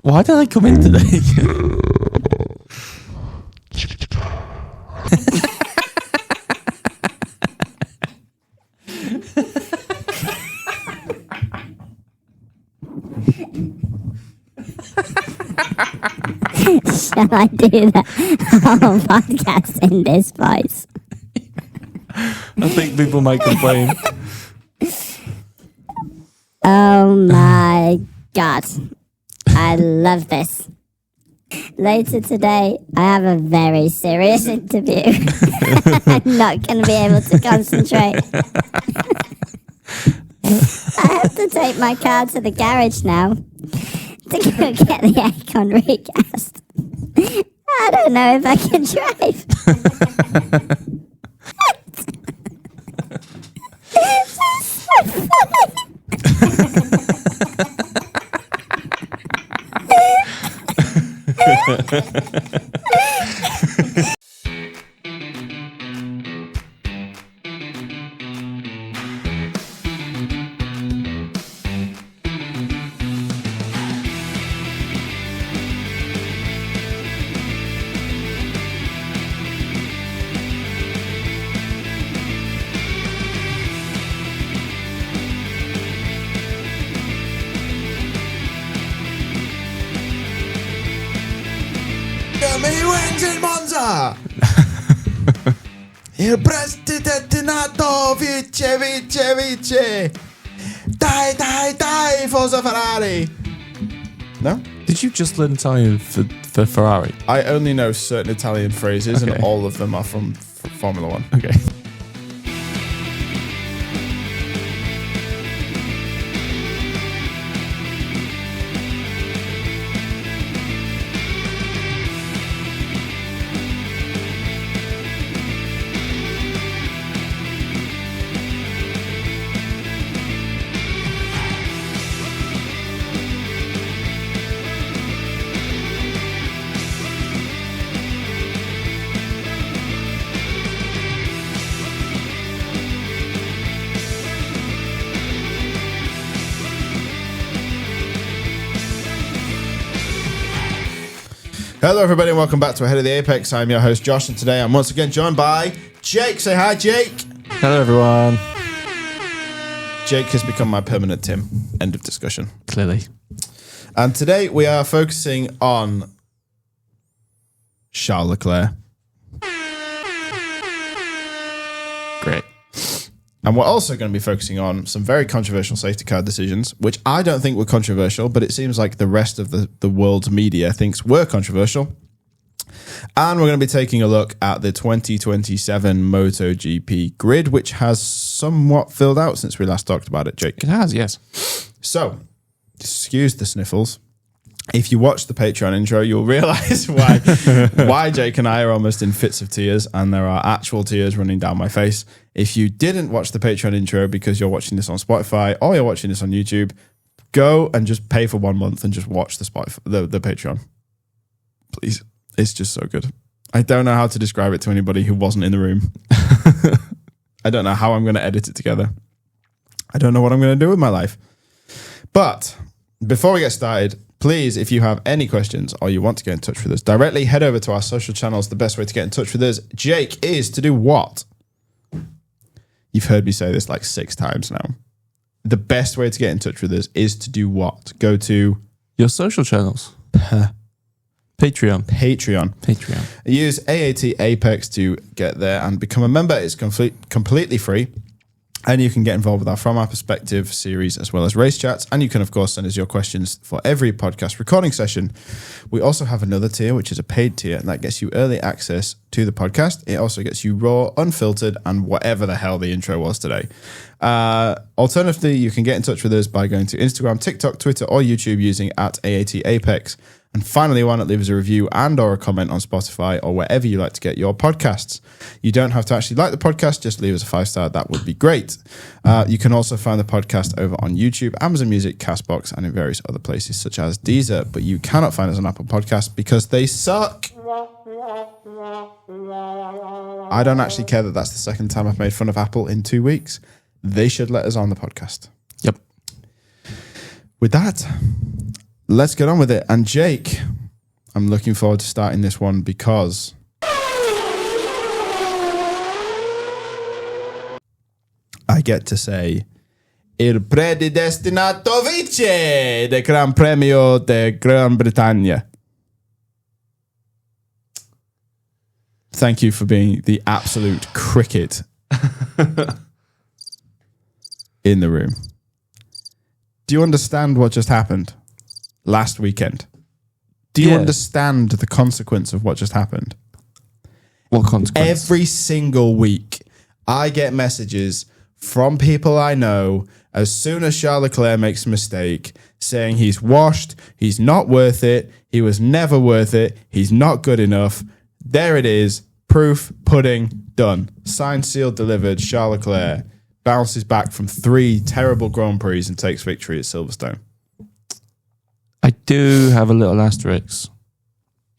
Why did I come in today? Shall I do the whole podcast in this voice? I think people might complain. Oh my God. I love this. Later today, I have a very serious interview. I'm not going to be able to concentrate. I have to take my car to the garage now to go get the aircon recast. I don't know if I can drive. This is so funny. Mi wins in Monza! Il Predestinato vince! Dai, Forza Ferrari! No? Did you just learn Italian for Ferrari? I only know certain Italian phrases, Okay. and all of them are from Formula One. Okay. Hello, everybody, and welcome back to Ahead of the Apex. I'm your host, Josh, and today I'm once again joined by Jake. Say hi, Jake. Hello, everyone. Jake has become my permanent Tim. End of discussion. Clearly. And today we are focusing on Charles Leclerc. Great. And we're also going to be focusing on some very controversial safety car decisions, which I don't think were controversial, but it seems like the rest of the world's media thinks were controversial. And we're going to be taking a look at the 2027 MotoGP grid, which has somewhat filled out since we last talked about it, Jake. It has, yes. So, excuse the sniffles. If you watch the Patreon intro, you'll realize why Jake and I are almost in fits of tears, and there are actual tears running down my face. If you didn't watch the Patreon intro because you're watching this on Spotify or you're watching this on YouTube, go and just pay for 1 month and just watch the Patreon. Please. It's just so good. I don't know how to describe it to anybody who wasn't in the room. I don't know how I'm going to edit it together. I don't know what I'm going to do with my life. But before we get started, please, if you have any questions or you want to get in touch with us directly, head over to our social channels. The best way to get in touch with us, Jake, is to do what? You've heard me say this like 6 times now. The best way to get in touch with us is to do what? Go to Your social channels. Patreon. Use AAT Apex to get there and become a member. It's completely free. And you can get involved with our From Our Perspective series as well as race chats. And you can, of course, send us your questions for every podcast recording session. We also have another tier, which is a paid tier, and that gets you early access to the podcast. It also gets you raw, unfiltered, and whatever the hell the intro was today. Alternatively, you can get in touch with us by going to Instagram, TikTok, Twitter, or YouTube using @AAT Apex. And finally, why not leave us a review and or a comment on Spotify or wherever you like to get your podcasts. You don't have to actually like the podcast, just leave us a 5-star. That would be great. You can also find the podcast over on YouTube, Amazon Music, CastBox, and in various other places such as Deezer. But you cannot find us on Apple Podcasts because they suck. I don't actually care that that's the second time I've made fun of Apple in 2 weeks. They should let us on the podcast. Yep. With that, let's get on with it. And Jake, I'm looking forward to starting this one because I get to say Il Predestinato vince del Gran Premio de Gran Bretagna. Thank you for being the absolute cricket in the room. Do you understand what just happened last weekend? Do you understand the consequence of what just happened? What consequence? Every single week, I get messages from people I know as soon as Charles Leclerc makes a mistake saying he's washed, he's not worth it, he was never worth it, he's not good enough. There it is. Proof, pudding, done. Signed, sealed, delivered. Charles Leclerc bounces back from 3 terrible Grand Prix and takes victory at Silverstone. I do have a little asterisk.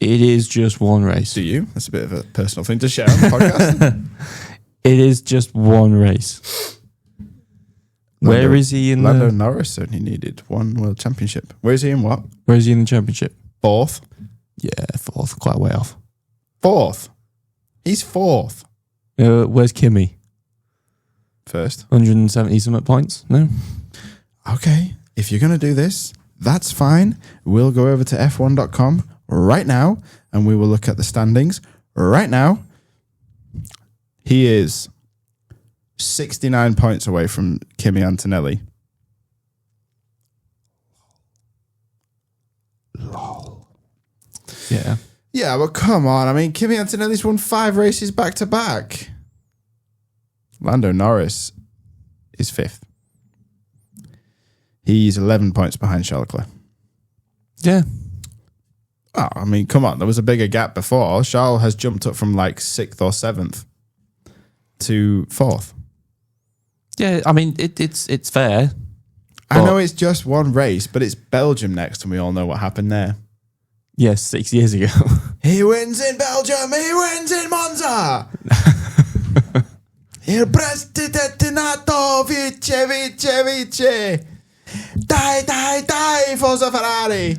It is just one race. Do you? That's a bit of a personal thing to share on the podcast. It is just one race. Where is he in Lando the... Norris only needed 1 world championship. Where is he in what? Where is he in the championship? 4th? Yeah, 4th. Quite a way off. 4th? He's 4th. Where's Kimi? 1st. 170 something points? No? Okay. If you're going to do this, that's fine. We'll go over to f1.com right now and we will look at the standings right now. He is 69 points away from Kimi Antonelli. Lol. Yeah. Yeah, but come on. I mean, Kimi Antonelli's won 5 races back to back. Lando Norris is 5th. He's 11 points behind Charles Leclerc. Yeah. Oh, I mean, come on. There was a bigger gap before. Charles has jumped up from like 6th or 7th to 4th. Yeah, I mean, it's fair. I know it's just one race, but it's Belgium next, and we all know what happened there. Yes, 6 years ago. He wins in Belgium. He wins in Monza. Il Predestinato vince. Dai, Forza Ferrari.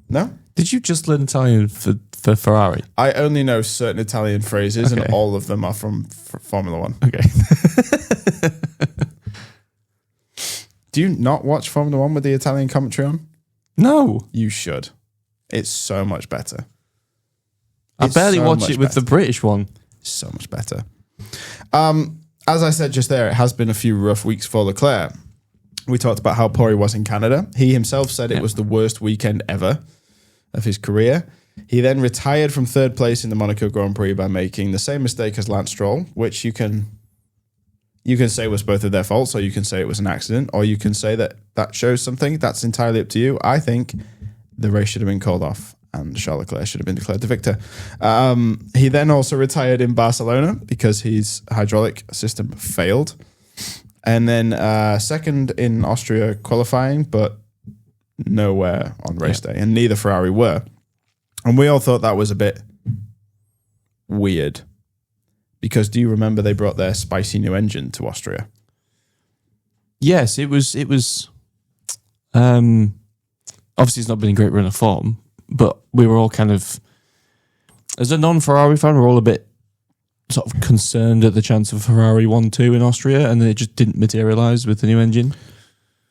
No? Did you just learn Italian for Ferrari? I only know certain Italian phrases, Okay. and all of them are from Formula One. Okay. Do you not watch Formula One with the Italian commentary on? No. You should. It's so much better. I It's barely so watch much it with better. the British one. So much better. As I said just there, it has been a few rough weeks for Leclerc. We talked about how poor he was in Canada. He himself said it was the worst weekend ever of his career. He then retired from 3rd place in the Monaco Grand Prix by making the same mistake as Lance Stroll, which you can say was both of their faults, or you can say it was an accident, or you can say that shows something. That's entirely up to you. I think the race should have been called off and Charles Leclerc should have been declared the victor. He then also retired in Barcelona because his hydraulic system failed. And then 2nd in Austria qualifying, but nowhere on race day. And neither Ferrari were. And we all thought that was a bit weird. Because do you remember they brought their spicy new engine to Austria? Yes, it was obviously it's not been a great run of form, but we were all kind of, as a non-Ferrari fan, we're all a bit sort of concerned at the chance of Ferrari 1-2 in Austria, and then it just didn't materialise with the new engine.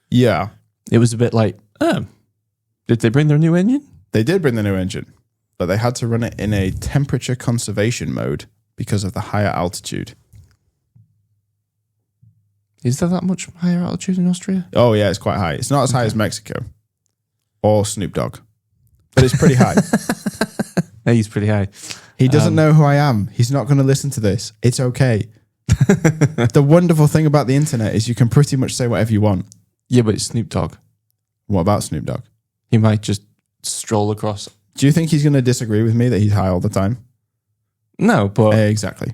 Yeah. It was a bit like, did they bring their new engine? They did bring the new engine, but they had to run it in a temperature conservation mode because of the higher altitude. Is there that much higher altitude in Austria? Oh, yeah, it's quite high. It's not as high as Mexico or Snoop Dogg, but it's pretty high. He's pretty high. He doesn't know who I am. He's not going to listen to this. It's okay. The wonderful thing about the internet is you can pretty much say whatever you want. Yeah, but it's Snoop Dogg. What about Snoop Dogg? He might just stroll across. Do you think he's going to disagree with me that he's high all the time? No, but... Exactly.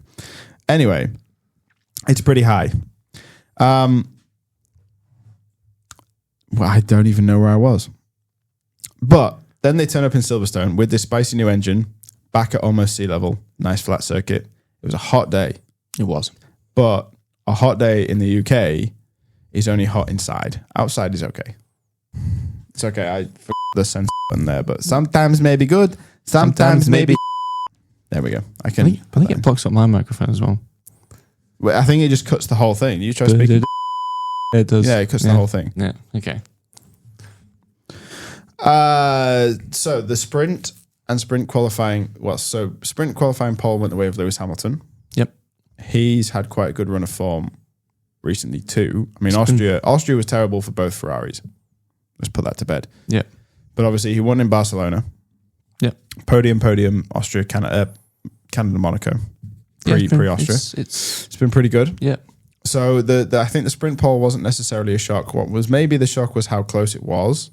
Anyway, it's pretty high. Well, I don't even know where I was. But then they turn up in Silverstone with this spicy new engine, back at almost sea level, nice flat circuit. It was a hot day. It was. But a hot day in the UK is only hot inside. Outside is okay. It's okay. I the sense in there, but sometimes maybe good, sometimes maybe. There we go. I I think it blocks up my microphone as well. I think it just cuts the whole thing. You try speaking. It does. Yeah, it cuts the whole thing. Yeah. Okay. So the sprint and sprint qualifying. Well, so sprint qualifying pole went the way of Lewis Hamilton. Yep. He's had quite a good run of form recently too. I mean, Austria was terrible for both Ferraris. Let's put that to bed. Yeah. But obviously he won in Barcelona. Yeah. Podium, Austria, Canada, Monaco. Pre-Austria. It's been pretty good. Yeah. So I think the sprint pole wasn't necessarily a shock. What was maybe the shock was how close it was,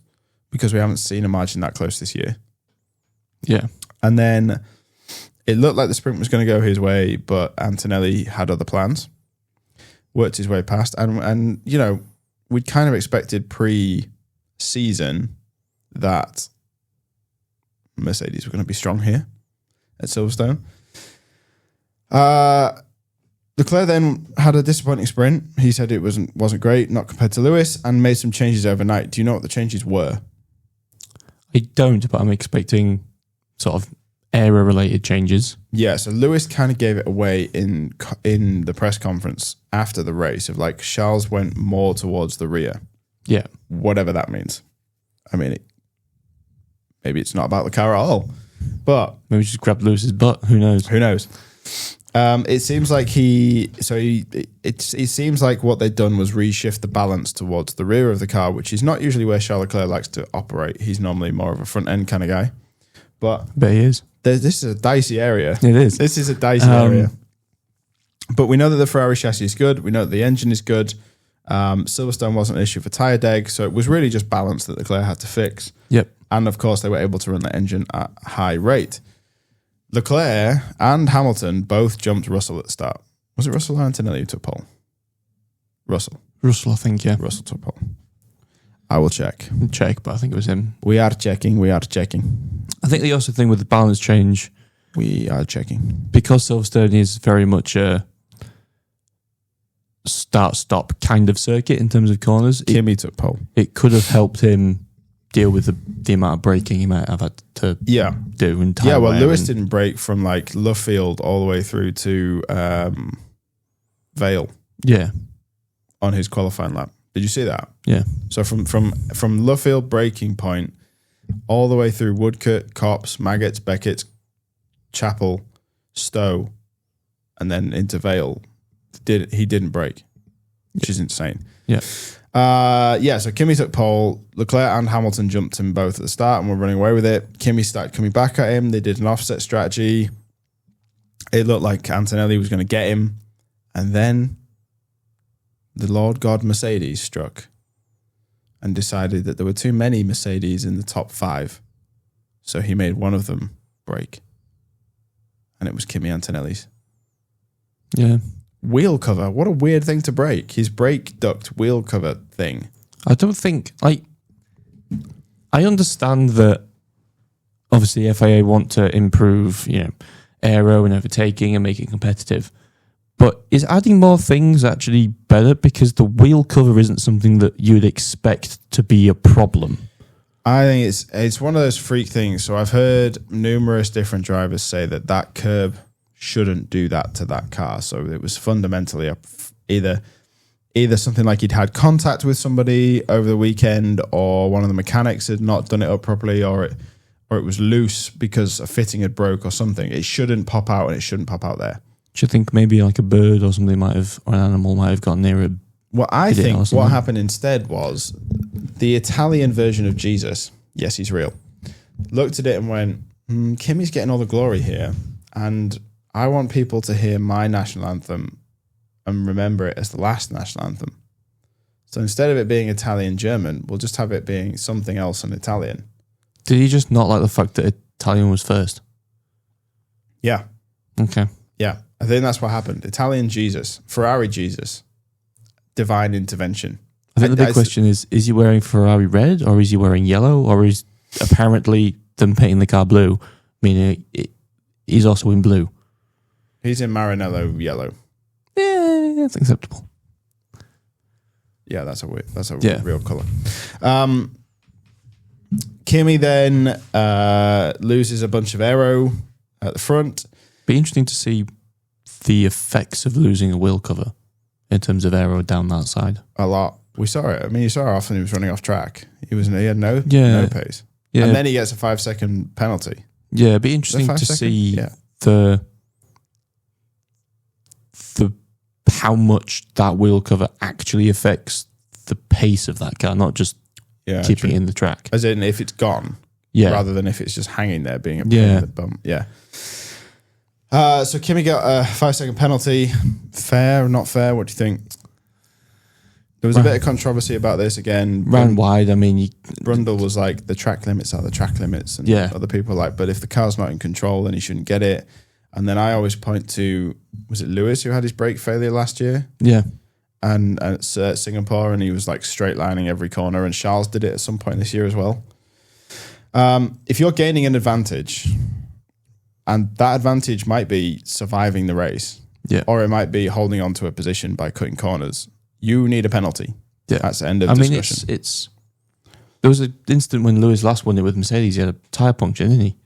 because we haven't seen a margin that close this year. Yeah. And then it looked like the sprint was going to go his way, but Antonelli had other plans. Worked his way past. And you know, we'd kind of expected pre-season that Mercedes were going to be strong here at Silverstone. Leclerc then had a disappointing sprint. He said it wasn't great, not compared to Lewis, and made some changes overnight. Do you know what the changes were? I don't, but I'm expecting sort of era-related changes. Yeah, so Lewis kind of gave it away in the press conference after the race of like Charles went more towards the rear. Yeah. Whatever that means. I mean, maybe it's not about the car at all, but Maybe just grab Lewis's butt. Who knows? who knows? It seems like it seems like what they'd done was reshift the balance towards the rear of the car, which is not usually where Charles Leclerc likes to operate. He's normally more of a front end kind of guy. But Bet he is. this is a dicey area. It is. This is a dicey area. But we know that the Ferrari chassis is good. We know that the engine is good. Silverstone wasn't an issue for tyre deg, so it was really just balance that Leclerc had to fix. Yep. And of course, they were able to run the engine at high rate. Leclerc and Hamilton both jumped Russell at the start. Was it Russell or Antonelli who took pole? Russell, I think, yeah. Russell took pole. I will check. Check, but I think it was him. We are checking. I think the also thing with the balance change, We are checking. because Silverstone is very much a start-stop kind of circuit in terms of corners, Kimi took pole. it could have helped him deal with the amount of braking he might have had to Yeah. do. And Yeah, well, wear Lewis and- didn't break from like Luffield all the way through to Vale Yeah, on his qualifying lap. Did you see that? yeah. So from Luffield breaking point all the way through Woodcote, Copse, Maggots, Beckett's, Chapel, Stowe, and then into Vale, he didn't break, which is insane. Yeah. So Kimi took pole. Leclerc and Hamilton jumped him both at the start and were running away with it. Kimi started coming back at him. They did an offset strategy. It looked like Antonelli was going to get him. And then the Lord God Mercedes struck and decided that there were too many Mercedes in the top 5. So he made one of them break. And it was Kimi Antonelli's. Yeah. Wheel cover. What a weird thing to break. His brake duct wheel cover thing. I don't think, I understand that obviously FIA want to improve, aero and overtaking and make it competitive. But is adding more things actually better? Because the wheel cover isn't something that you'd expect to be a problem. I think it's one of those freak things. So I've heard numerous different drivers say that curb shouldn't do that to that car. So it was fundamentally either something like he'd had contact with somebody over the weekend, or one of the mechanics had not done it up properly, or it was loose because a fitting had broke or something. It shouldn't pop out, and it shouldn't pop out there. Do you think maybe like a bird or something or an animal might have gotten near it? Well, I think what happened instead was the Italian version of Jesus, yes, he's real, looked at it and went, Kimi's getting all the glory here, and I want people to hear my national anthem and remember it as the last national anthem. So instead of it being Italian-German, we'll just have it being something else in Italian. Did he just not like the fact that Italian was first? Yeah. Okay. Yeah. I think that's what happened. Italian Jesus, Ferrari Jesus, divine intervention. I think the big question is he wearing Ferrari red, or is he wearing yellow, or is apparently them painting the car blue, meaning he's also in blue? He's in Maranello yellow. Yeah, that's acceptable. Yeah, that's a Yeah. real colour. Kimi then loses a bunch of aero at the front. Be interesting to see the effects of losing a wheel cover in terms of aero down that side. A lot. We saw it. I mean, you saw how often he was running off track. He had no pace. Yeah. And then he gets a 5-second penalty. Yeah, it'd be interesting to see the how much that wheel cover actually affects the pace of that car, not just keeping it in the track. As in, if it's gone, rather than if it's just hanging there being a pain in the bum. Yeah. So Kimi got a 5-second penalty. Fair or not fair? What do you think? There was a bit of controversy about this again. Ran wide. I mean, Brundle was like, the track limits are the track limits. And other people were like, but if the car's not in control, then he shouldn't get it. And then I always point to, was it Lewis who had his brake failure last year? Yeah. And at Singapore, and he was like straight lining every corner. And Charles did it at some point this year as well. If you're gaining an advantage, and that advantage might be surviving the race, or it might be holding on to a position by cutting corners, you need a penalty. Yeah. That's the end of discussion. It's there was an instant when Lewis last won it with Mercedes, he had a tyre puncture, didn't he?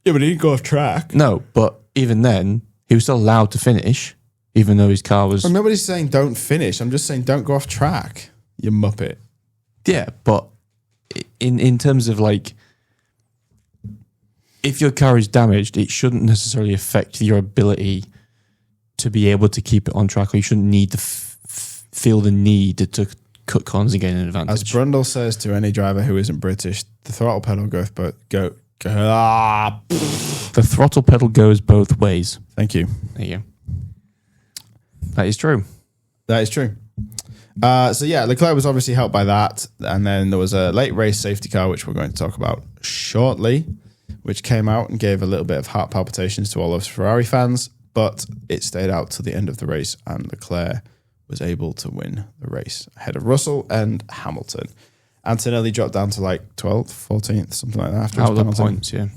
Yeah, but he didn't go off track. No, but even then, he was still allowed to finish, even though his car was... Well, nobody's saying don't finish. I'm just saying don't go off track, you muppet. Yeah, but in terms of like... If your car is damaged, it shouldn't necessarily affect your ability to be able to keep it on track, or you shouldn't need to feel the need to cut corners and gain an advantage. As Brundle says to any driver who isn't British, the throttle pedal goes The throttle pedal goes both ways. Thank you. There you go. That is true. That is true. Leclerc was obviously helped by that. And then there was a late race safety car, which we're going to talk about shortly, which came out and gave a little bit of heart palpitations to all those Ferrari fans. But it stayed out till the end of the race, and Leclerc was able to win the race ahead of Russell and Hamilton. Antonelli dropped down to like 12th, 14th, something like that. After out of the points, Out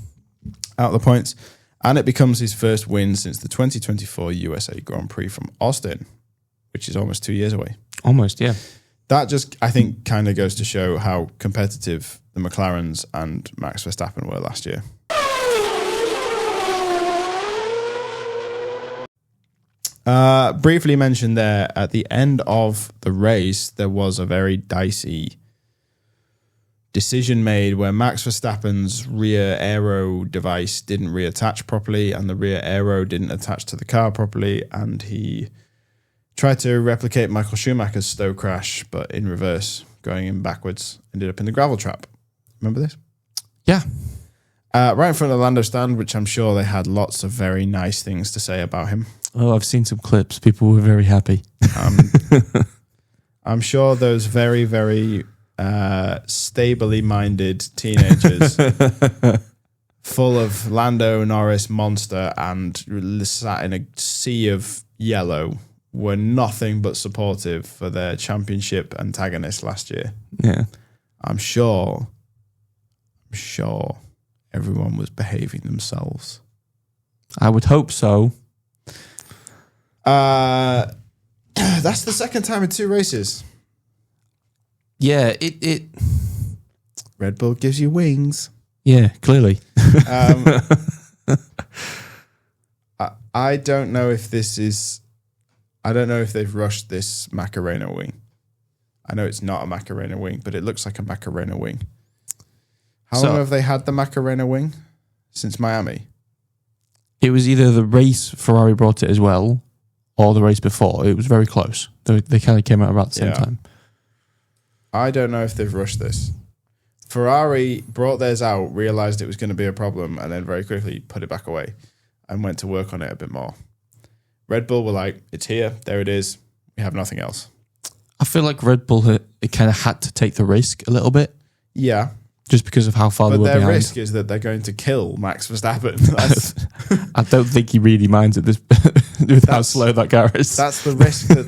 of the points. And it becomes his first win since the 2024 USA Grand Prix from Austin, which is almost 2 years away. Almost, yeah. That just, I think, kind of goes to show how competitive the McLarens and Max Verstappen were last year. Briefly mentioned there, at the end of the race, there was a very dicey decision made where Max Verstappen's rear aero device didn't reattach properly, and the rear aero didn't attach to the car properly, and he tried to replicate Michael Schumacher's Stowe crash, but in reverse, going in backwards, ended up in the gravel trap. Remember this? Yeah. Right in front of the Lando stand, which I'm sure they had lots of very nice things to say about him. Oh, I've seen some clips. People were very happy. I'm sure those very, very stably minded teenagers full of Lando Norris monster and sat in a sea of yellow were nothing but supportive for their championship antagonist last year. Yeah. I'm sure everyone was behaving themselves. I would hope so. That's the second time in 2 races. Yeah, it Red Bull gives you wings. Yeah, clearly. I don't know if they've rushed this Macarena wing. I know it's not a Macarena wing, but it looks like a Macarena wing. How long have they had the Macarena wing? Since Miami? It was either the race Ferrari brought it as well, or the race before. It was very close. They kind of came out about the same time. I don't know if they've rushed this. Ferrari brought theirs out, realised it was going to be a problem, and then very quickly put it back away and went to work on it a bit more. Red Bull were like, it's here, there it is, we have nothing else. I feel like Red Bull it kind of had to take the risk a little bit. Yeah. Just because of how far they were behind. But their risk is that they're going to kill Max Verstappen. I don't think he really minds at this with how slow that car is. That's the risk that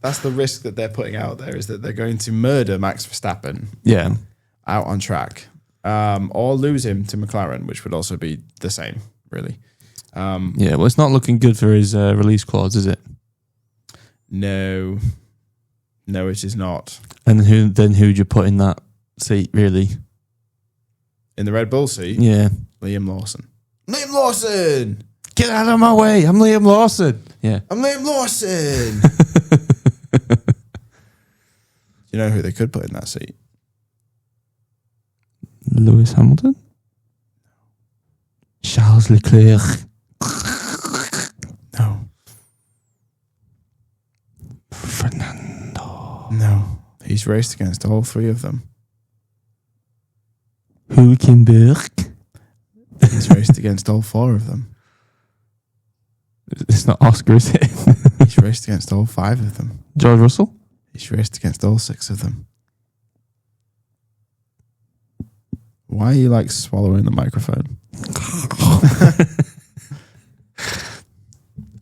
that's the risk that they're putting out there, is that they're going to murder Max Verstappen. Yeah. Out on track. Or lose him to McLaren, which would also be the same, really. Yeah, well, it's not looking good for his release clause, is it? No, it is not. And who'd you put in that seat, really? In the Red Bull seat, Yeah. Liam Lawson. Liam Lawson! Get out of my way. I'm Liam Lawson. Yeah. I'm Liam Lawson! You know who they could put in that seat? Lewis Hamilton? Charles Leclerc. No. Fernando. No. He's raced against all three of them. Hülkenberg. He's raced against all four of them. It's not Oscar, is it? He's raced against all five of them. George Russell? He's raced against all six of them. Why are you like swallowing the microphone?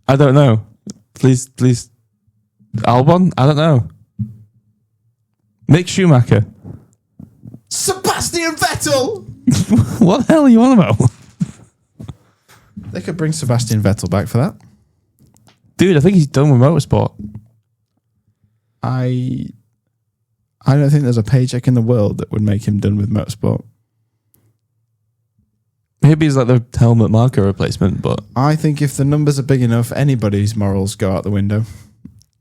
I don't know. Please. Albon? I don't know. Mick Schumacher. Sebastian Vettel! What the hell are you on about? They could bring Sebastian Vettel back for that. Dude, I think he's done with motorsport. I don't think there's a paycheck in the world that would make him done with motorsport. Maybe he's like the helmet marker replacement, but I think if the numbers are big enough, anybody's morals go out the window.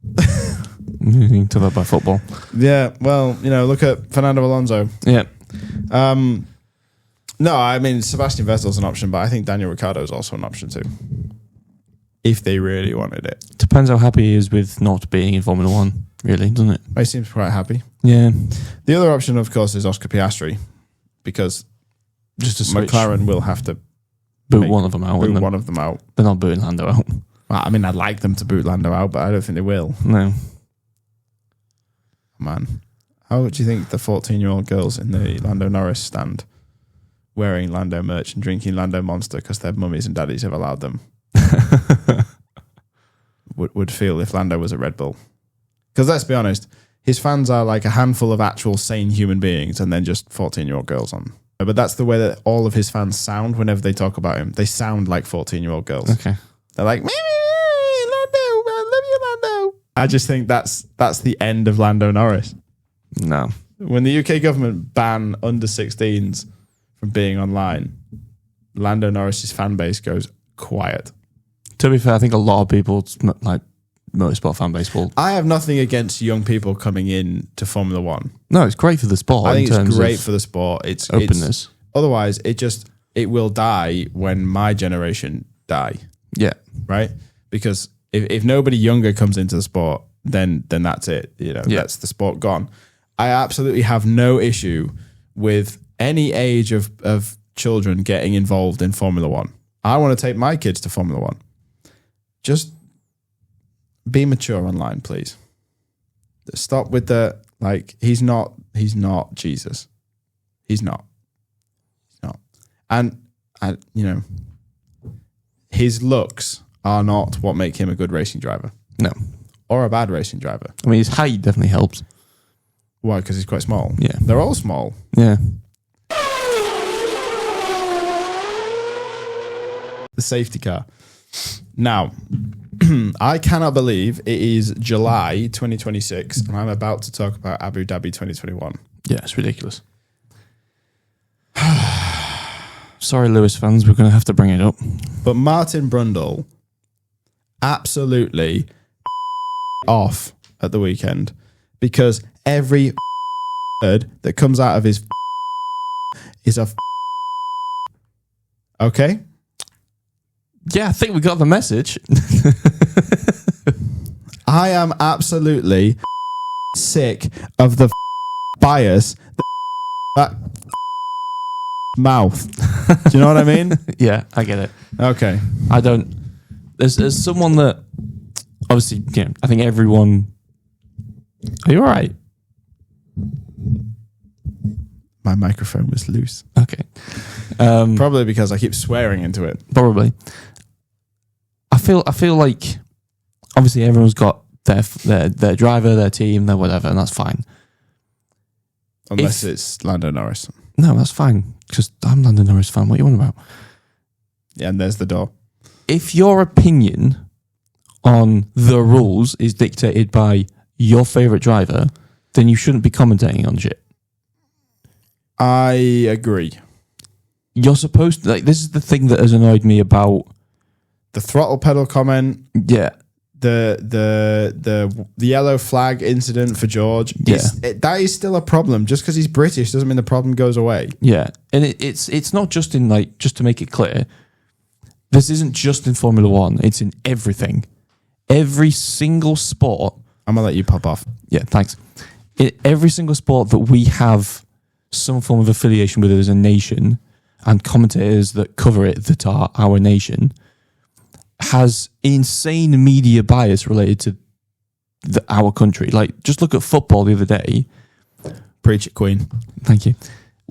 you can tell that by football. Yeah, well, look at Fernando Alonso. Yeah. No, I mean, Sebastian Vettel's an option, but I think Daniel Ricciardo is also an option too. If they really wanted it. Depends how happy he is with not being in Formula One, really, doesn't it? He seems quite happy. Yeah. The other option, of course, is Oscar Piastri, because Just to switch. McLaren will have to boot one of them out. boot one of them out. They're not booting Lando out. Well, I mean, I'd like them to boot Lando out, but I don't think they will. No. Man, how do you think the 14-year-old girls in the Lando Norris stand wearing Lando merch and drinking Lando Monster because their mummies and daddies have allowed them would feel if Lando was a Red Bull? Because let's be honest, his fans are like a handful of actual sane human beings and then just 14-year-old girls on. But that's the way that all of his fans sound whenever they talk about him. They sound like 14-year-old girls. Okay. They're like, Lando, I love you, Lando. I just think that's the end of Lando Norris. No. When the UK government ban under 16s from being online, Lando Norris's fan base goes quiet. To be fair, I think a lot of people, like motorsport fan base, will. I have nothing against young people coming in to Formula One. No, it's great for the sport. I think in terms it's great of for the sport. It's openness. Otherwise, it will die when my generation die, Yeah. right? Because if nobody younger comes into the sport, then that's it. That's the sport gone. I absolutely have no issue with any age of children getting involved in Formula One. I want to take my kids to Formula One. Just be mature online, please. Stop with the, he's not Jesus. He's not. And his looks are not what make him a good racing driver. No. Or a bad racing driver. I mean, his height definitely helps. Why? Because he's quite small. Yeah. They're all small. Yeah. The safety car. Now, I cannot believe it is July 2026 and I'm about to talk about Abu Dhabi 2021. Yeah, it's ridiculous. Sorry, Lewis fans, we're going to have to bring it up. But Martin Brundle absolutely off at the weekend because every word that comes out of his is a okay? Yeah, I think we got the message. I am absolutely sick of the bias that mouth. Do you know what I mean? Yeah, I get it. Okay. I don't. There's someone that obviously, I think everyone. Are you all right? My microphone was loose. Okay. Probably because I keep swearing into it. Probably. I feel like obviously everyone's got their driver, their team, their whatever, and that's fine. Unless it's Lando Norris. No, that's fine. Because I'm Lando Norris fan. What are you on about? Yeah, and there's the door. If your opinion on the rules is dictated by your favourite driver, then you shouldn't be commentating on shit. I agree. you're supposed to, like, this is the thing that has annoyed me about the throttle pedal comment. Yeah. The yellow flag incident for George. Yeah. That is still a problem. Just because he's British doesn't mean the problem goes away. Yeah. And it's not just in, like, just to make it clear, this isn't just in Formula One, it's in everything. Every single sport. I'm going to let you pop off. Yeah, thanks. In every single sport that we have some form of affiliation with as a nation, and commentators that cover it that are our nation, has insane media bias related to our country. Like, just look at football the other day. Preach it, Queen. Thank you.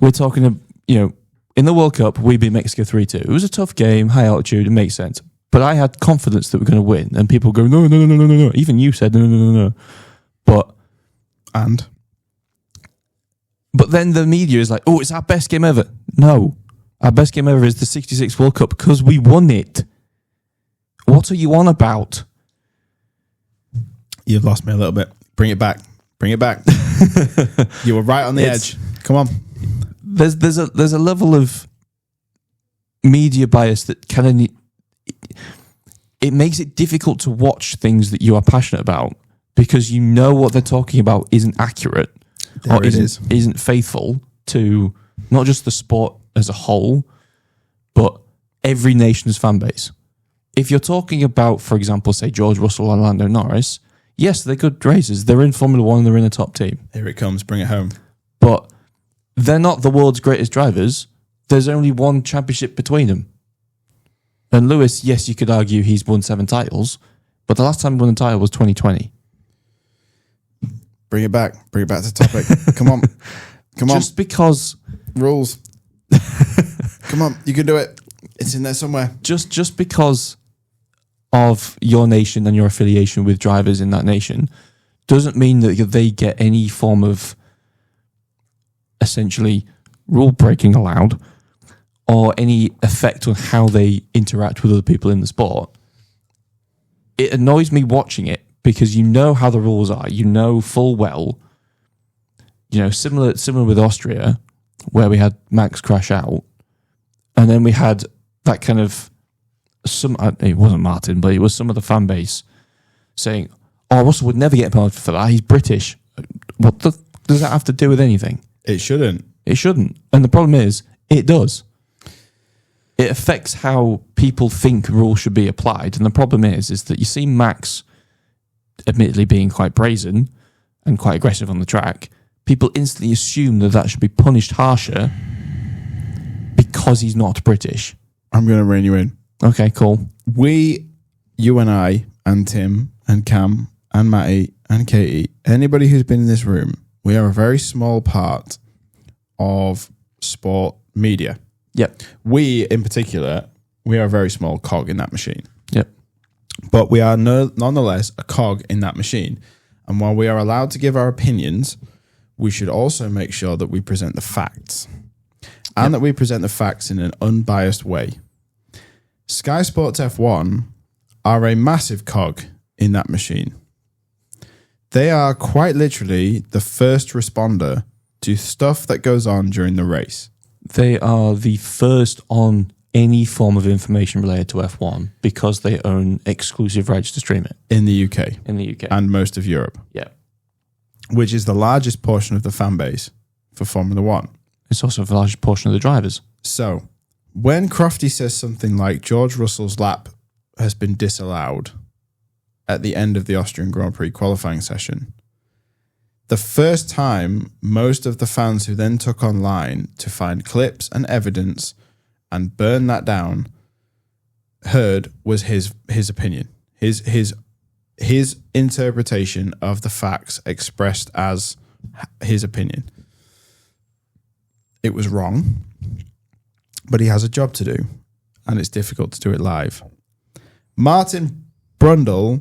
We're talking, in the World Cup, we beat Mexico 3-2. It was a tough game, high altitude, it makes sense. But I had confidence that we're going to win, and people go, no. Even you said no. But then the media is like, oh, it's our best game ever. No, our best game ever is the 66 World Cup because we won it. What are you on about? You've lost me a little bit. Bring it back. You were right on the edge. Come on. There's a level of media bias that kind of it makes it difficult to watch things that you are passionate about because you know what they're talking about isn't accurate or isn't faithful to not just the sport as a whole, but every nation's fan base. If you're talking about, for example, say George Russell and Lando Norris, yes, they're good racers. They're in Formula One. They're in a top team. Here it comes. Bring it home. But they're not the world's greatest drivers. There's only one championship between them. And Lewis, yes, you could argue he's won 7 titles, but the last time he won a title was 2020. Bring it back. Bring it back to topic. Come on. Just because... Rules. Come on. You can do it. It's in there somewhere. Just because of your nation and your affiliation with drivers in that nation doesn't mean that they get any form of essentially rule breaking allowed or any effect on how they interact with other people in the sport. It annoys me watching it because you know how the rules are. You know full well, similar with Austria, where we had Max crash out, and then we had that kind of it wasn't Martin, but it was some of the fan base saying, oh, Russell would never get a penalty for that. He's British. What does that have to do with anything? It shouldn't. It shouldn't. And the problem is, it does. It affects how people think rules should be applied. And the problem is that you see Max admittedly being quite brazen and quite aggressive on the track. People instantly assume that should be punished harsher because he's not British. I'm going to rein you in. Okay, cool. You and I, and Tim, and Cam, and Matty, and Katie, anybody who's been in this room, we are a very small part of sport media. Yep. We, in particular, we are a very small cog in that machine. Yep. But we are nonetheless a cog in that machine. And while we are allowed to give our opinions, we should also make sure that we present the facts. And that we present the facts in an unbiased way. Sky Sports F1 are a massive cog in that machine. They are quite literally the first responder to stuff that goes on during the race. They are the first on any form of information related to F1 because they own exclusive rights to stream it. In the UK. And most of Europe. Yeah. Which is the largest portion of the fan base for Formula One. It's also the largest portion of the drivers. So, when Crofty says something like George Russell's lap has been disallowed at the end of the Austrian Grand Prix qualifying session, the first time most of the fans who then took online to find clips and evidence and burn that down heard was his opinion, his interpretation of the facts expressed as his opinion. It was wrong, but he has a job to do, and it's difficult to do it live. Martin Brundle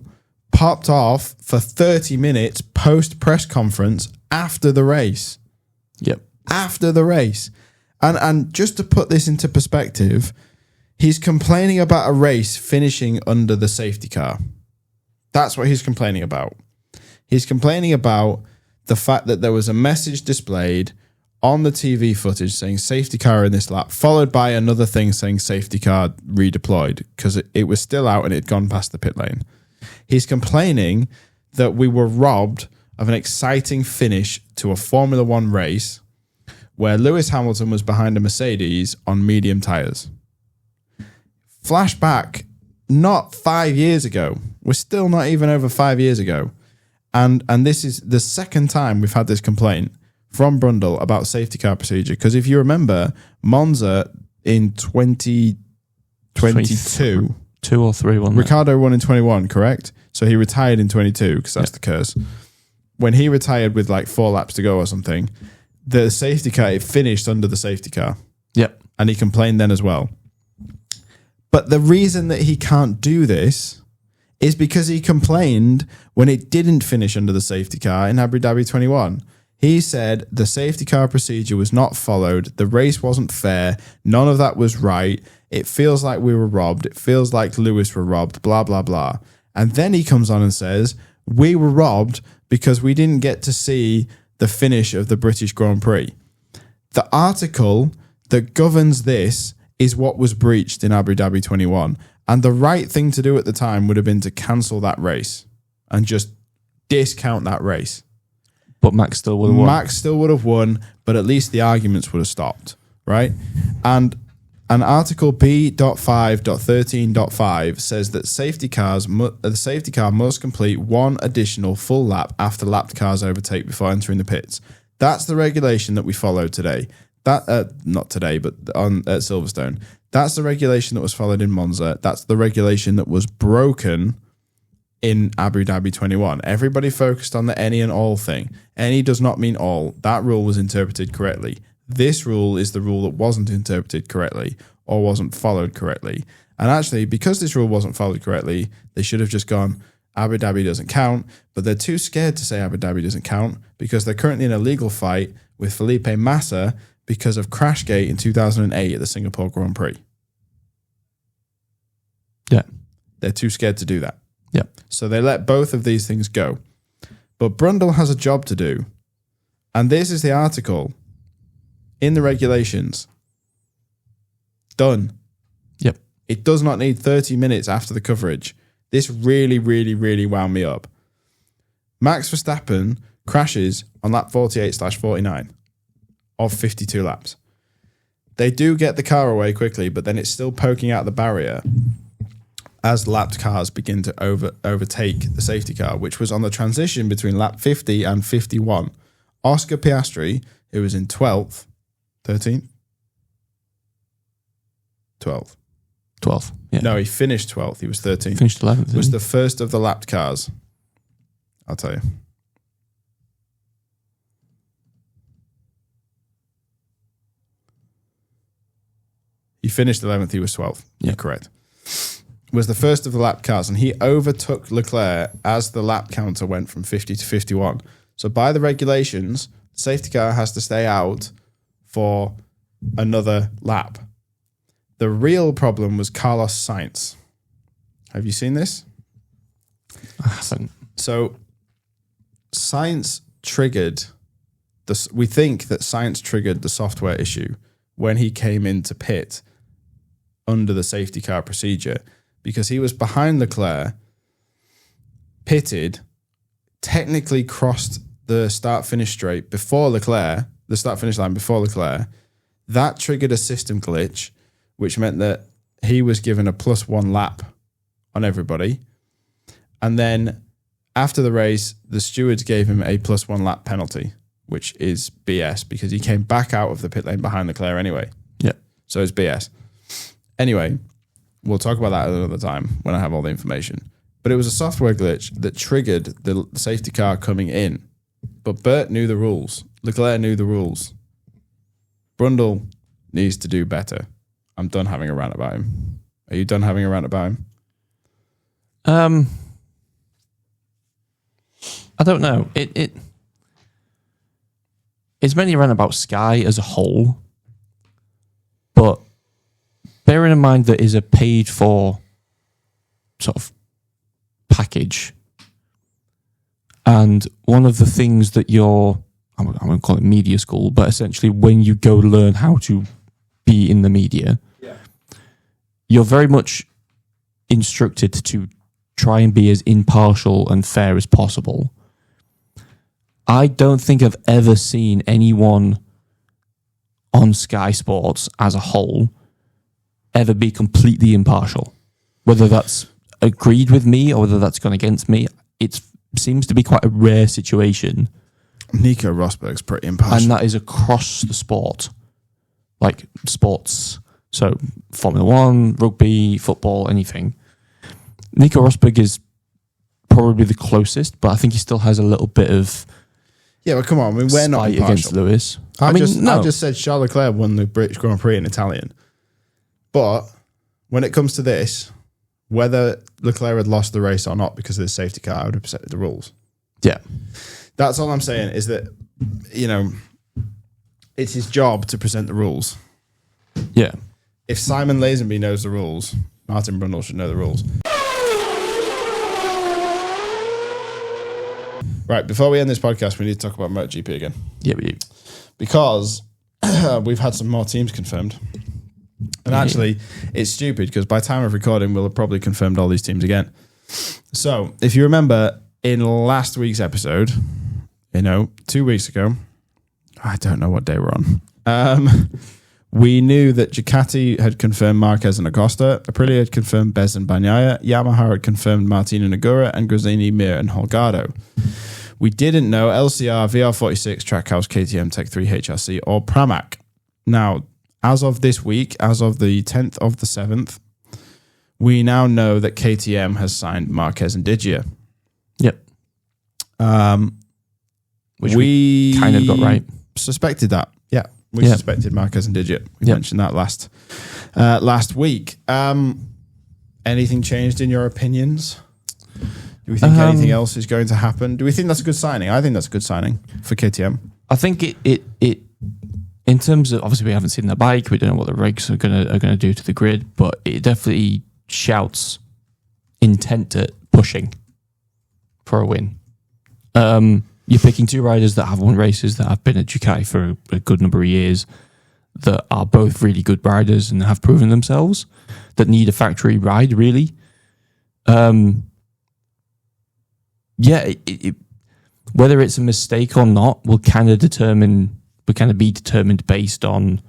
popped off for 30 minutes post-press conference after the race. Yep. After the race. And just to put this into perspective, he's complaining about a race finishing under the safety car. That's what he's complaining about. He's complaining about the fact that there was a message displayed on the TV footage saying safety car in this lap, followed by another thing saying safety car redeployed because it was still out and it had gone past the pit lane. He's complaining that we were robbed of an exciting finish to a Formula One race where Lewis Hamilton was behind a Mercedes on medium tyres. Flashback, not 5 years ago. We're still not even over 5 years ago. And this is the second time we've had this complaint from Brundle about safety car procedure. Because if you remember, Monza in 2022... 2 or 3, wasn't it? Ricciardo won in 21, correct? So he retired in 22 because that's the curse. When he retired with like 4 laps to go or something, the safety car, it finished under the safety car. Yep. And he complained then as well. But the reason that he can't do this is because he complained when it didn't finish under the safety car in Abu Dhabi 21. He said the safety car procedure was not followed. The race wasn't fair. None of that was right. It feels like we were robbed. It feels like Lewis were robbed, blah, blah, blah. And then he comes on and says, we were robbed because we didn't get to see the finish of the British Grand Prix. The article that governs this is what was breached in Abu Dhabi 21. And the right thing to do at the time would have been to cancel that race and just discount that race. But Max still would have won. Max still would have won, but at least the arguments would have stopped, right? And an article B.5.13.5 says that the safety car must complete one additional full lap after lapped cars overtake before entering the pits. That's the regulation that we followed today. That not today, but at Silverstone. That's the regulation that was followed in Monza. That's the regulation that was broken in Abu Dhabi 21. Everybody focused on the any and all thing. Any does not mean all. That rule was interpreted correctly. This rule is the rule that wasn't interpreted correctly or wasn't followed correctly. And actually, because this rule wasn't followed correctly, they should have just gone, Abu Dhabi doesn't count, but they're too scared to say Abu Dhabi doesn't count because they're currently in a legal fight with Felipe Massa because of Crashgate in 2008 at the Singapore Grand Prix. Yeah. They're too scared to do that. Yeah. So they let both of these things go. But Brundle has a job to do. And this is the article in the regulations. Done. Yep. It does not need 30 minutes after the coverage. This really, really, really wound me up. Max Verstappen crashes on lap 48/49 of 52 laps. They do get the car away quickly, but then it's still poking out the barrier as lapped cars begin to overtake the safety car, which was on the transition between lap 50 and 51. Oscar Piastri, who was in 12th, 13th? 12th. 12th. Yeah. No, he finished 12th. He was 13th. Finished 11th. Was the first of the lapped cars. I'll tell you. He finished 11th. He was 12th. Yeah, correct. Was the first of the lapped cars, and he overtook Leclerc as the lap counter went from 50 to 51. So by the regulations, the safety car has to stay out for another lap. The real problem was Carlos Sainz. Have you seen this? I haven't. So Sainz triggered this. We think that Sainz triggered the software issue when he came into pit under the safety car procedure, because he was behind Leclerc, pitted, technically crossed the start-finish straight before Leclerc, the start-finish line before Leclerc. That triggered a system glitch, which meant that he was given a +1 lap on everybody. And then after the race, the stewards gave him a +1 lap penalty, which is BS because he came back out of the pit lane behind Leclerc anyway. Yeah. So it's BS. Anyway, we'll talk about that at another time when I have all the information. But it was a software glitch that triggered the safety car coming in. But Bert knew the rules. Leclerc knew the rules. Brundle needs to do better. I'm done having a rant about him. Are you done having a rant about him? I don't know. It's mainly around about Sky as a whole, but bearing in mind that is a paid for sort of package, and one of the things that you're I won't call it media school, but essentially when you go learn how to be in the media, you're very much instructed to try and be as impartial and fair as possible. I don't think I've ever seen anyone on Sky Sports as a whole ever be completely impartial. Whether that's agreed with me or whether that's gone against me, it seems to be quite a rare situation. Nico Rosberg's pretty impartial. And that is across the sport. Like sports. So Formula 1, rugby, football, anything. Nico Rosberg is probably the closest, but I think he still has a little bit of but come on, I mean, we're not spite impartial. against Lewis. I just said Charles Leclerc won the British Grand Prix in Italian. But when it comes to this, whether Leclerc had lost the race or not because of the safety car, I would have accepted the rules. Yeah. That's all I'm saying is that, it's his job to present the rules. Yeah. If Simon Lazenby knows the rules, Martin Brundle should know the rules. Right, before we end this podcast, we need to talk about MotoGP again. Yeah, we do. Because we've had some more teams confirmed. And actually, it's stupid because by time of recording, we'll have probably confirmed all these teams again. So, if you remember, in last week's episode, 2 weeks ago, I don't know what day we're on, we knew that Ducati had confirmed Marquez and Acosta, Aprilia had confirmed Bez and Bagnaia, Yamaha had confirmed Martina Nagura, and Gresini, Mir, and Holgado. We didn't know LCR, VR46, Trackhouse, KTM, Tech 3, HRC, or Pramac. Now, as of this week, as of the 10th of the 7th, we now know that KTM has signed Marquez and Digia. Yep. Which we kind of got right. Suspected that. Yeah. We suspected Marquez and Digia. We mentioned that last week. Anything changed in your opinions? Do we think anything else is going to happen? Do we think that's a good signing? I think that's a good signing for KTM. I think it in terms of, obviously we haven't seen the bike, we don't know what the regs are gonna do to the grid, but it definitely shouts intent at pushing for a win. You're picking two riders that have won races, that have been at Ducati for a good number of years, that are both really good riders and have proven themselves, that need a factory ride, really. Whether it's a mistake or not will kind of be determined based on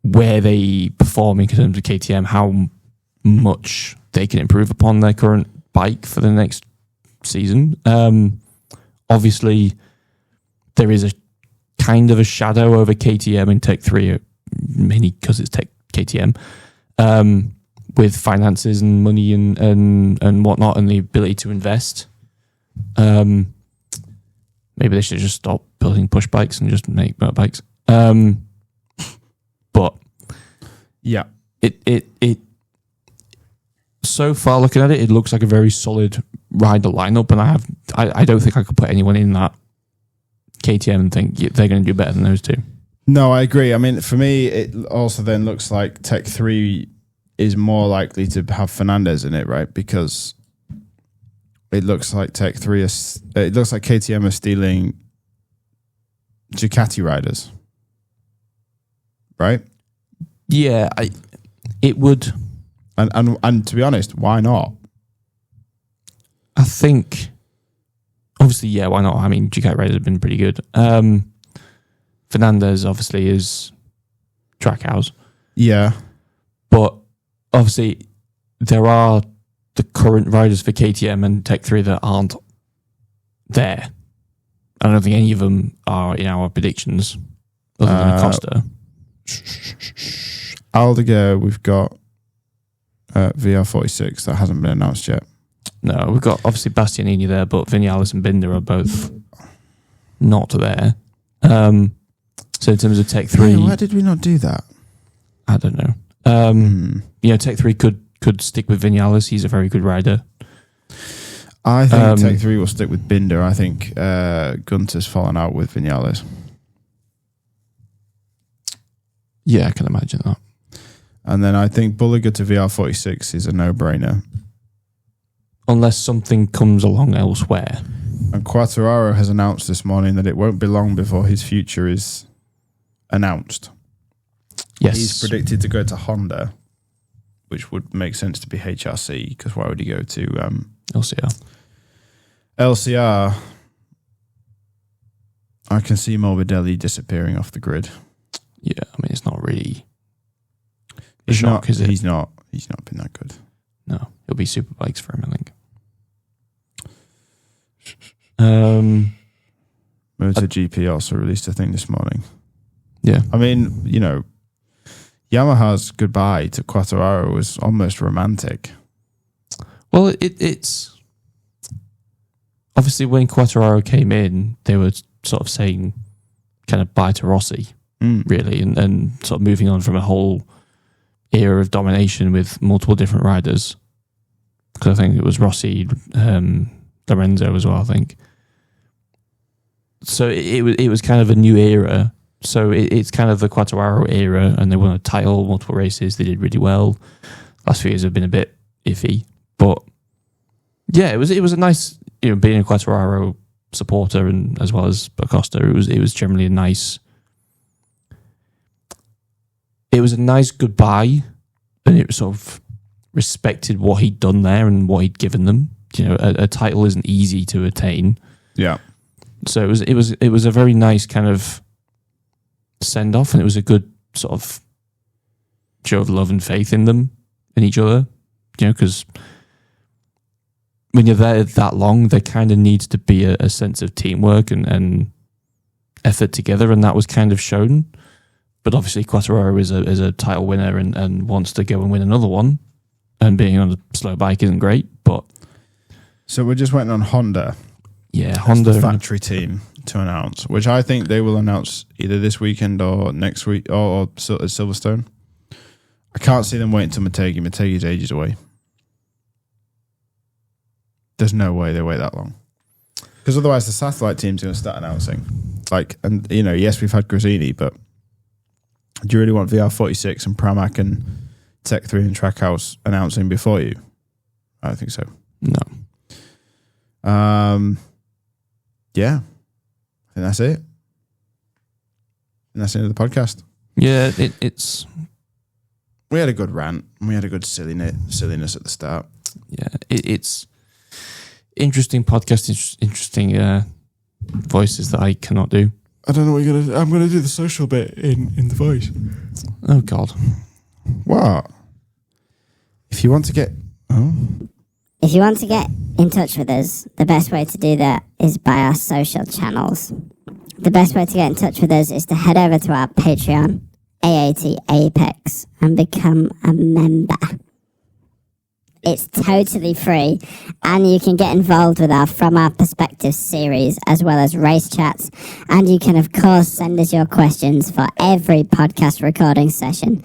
where they perform in terms of KTM, how much they can improve upon their current bike for the next season. Obviously, there is a kind of a shadow over KTM and Tech 3, mainly because it's Tech KTM, with finances and money and whatnot, and the ability to invest. Maybe they should just stop building push bikes and just make motorbikes. But yeah, it so far looking at it, it looks like a very solid rider lineup, and I don't think I could put anyone in that KTM and think they're going to do better than those two. No, I agree. I mean, for me, it also then looks like Tech 3 is more likely to have Fernandez in it, right? Because it looks like it looks like KTM are stealing Ducati riders, right? Yeah, it would. And to be honest, why not? I think, obviously, yeah, why not? I mean, Ducati riders have been pretty good. Fernandez obviously is Trackhouse. Yeah. But obviously, there are the current riders for KTM and Tech 3 that aren't there. I don't think any of them are in our predictions, other than Acosta. Aldeguer, we've got VR46 that hasn't been announced yet. No, we've got obviously Bastianini there, but Vinales and Binder are both not there. So in terms of Tech 3... Why did we not do that? I don't know. Tech 3 could stick with Vinales. He's a very good rider. I think Tech 3 will stick with Binder. I think Gunter's fallen out with Vinales. Yeah, I can imagine that. And then I think Bulliger to VR46 is a no-brainer. Unless something comes along elsewhere. And Quartararo has announced this morning that it won't be long before his future is announced. Yes. He's predicted to go to Honda, which would make sense to be HRC, because why would he go to LCR? LCR? I can see Morbidelli disappearing off the grid. Yeah, I mean, it's not really a shock, is it? He's not been that good. No, it'll be Superbikes for him, I think. MotoGP also released a thing this morning. Yeah. I mean, you know, Yamaha's goodbye to Quartararo was almost romantic. Well, it's obviously when Quartararo came in, they were sort of saying kind of bye to Rossi, really, and sort of moving on from a whole era of domination with multiple different riders. Because I think it was Rossi, Lorenzo as well, I think. So it was kind of a new era. So it's kind of the Quartararo era, and they won a title, multiple races. They did really well. Last few years have been a bit iffy, but yeah, it was a nice, being a Quartararo supporter and as well as Acosta. It was generally a nice goodbye, and it sort of respected what he'd done there and what he'd given them. A title isn't easy to attain. Yeah. So it was a very nice kind of send off, and it was a good sort of show of love and faith in them, in each other. Because when you're there that long, there kind of needs to be a sense of teamwork and effort together, and that was kind of shown. But obviously, Quartararo is a title winner and wants to go and win another one, and being on a slow bike isn't great. But so we're just waiting on Honda. Yeah, Honda, the factory team to announce, which I think they will announce either this weekend or next week, or at Silverstone. I can't see them waiting until Motegi. Motegi's ages away. There's no way they wait that long, because otherwise the satellite team's going to start announcing. Yes, we've had Grazzini, but do you really want VR46 and Pramac and Tech 3 and Trackhouse announcing before you? I don't think so. No. Yeah, I think that's it. And that's the end of the podcast. Yeah, it's. We had a good rant, and we had a good silliness at the start. Yeah, it's interesting podcast, interesting voices that I cannot do. I don't know what you're going to do. I'm going to do the social bit in the voice. Oh, God. What? If you want to get in touch with us, the best way to do that is by our social channels. The best way to get in touch with us is to head over to our Patreon, AAT Apex, and become a member. It's totally free, and you can get involved with our From Our Perspective series, as well as race chats, and you can, of course, send us your questions for every podcast recording session.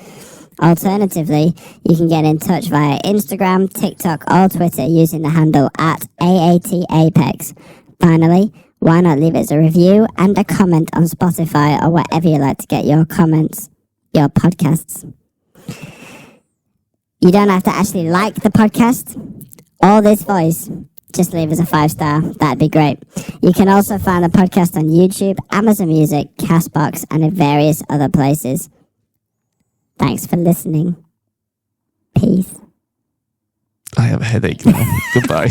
Alternatively, you can get in touch via Instagram, TikTok, or Twitter using the handle @AATApex. Finally, why not leave us a review and a comment on Spotify or wherever you like to get your comments, your podcasts. You don't have to actually like the podcast or this voice. Just leave us a 5-star. That'd be great. You can also find the podcast on YouTube, Amazon Music, Castbox, and in various other places. Thanks for listening. Peace. I have a headache now. Goodbye.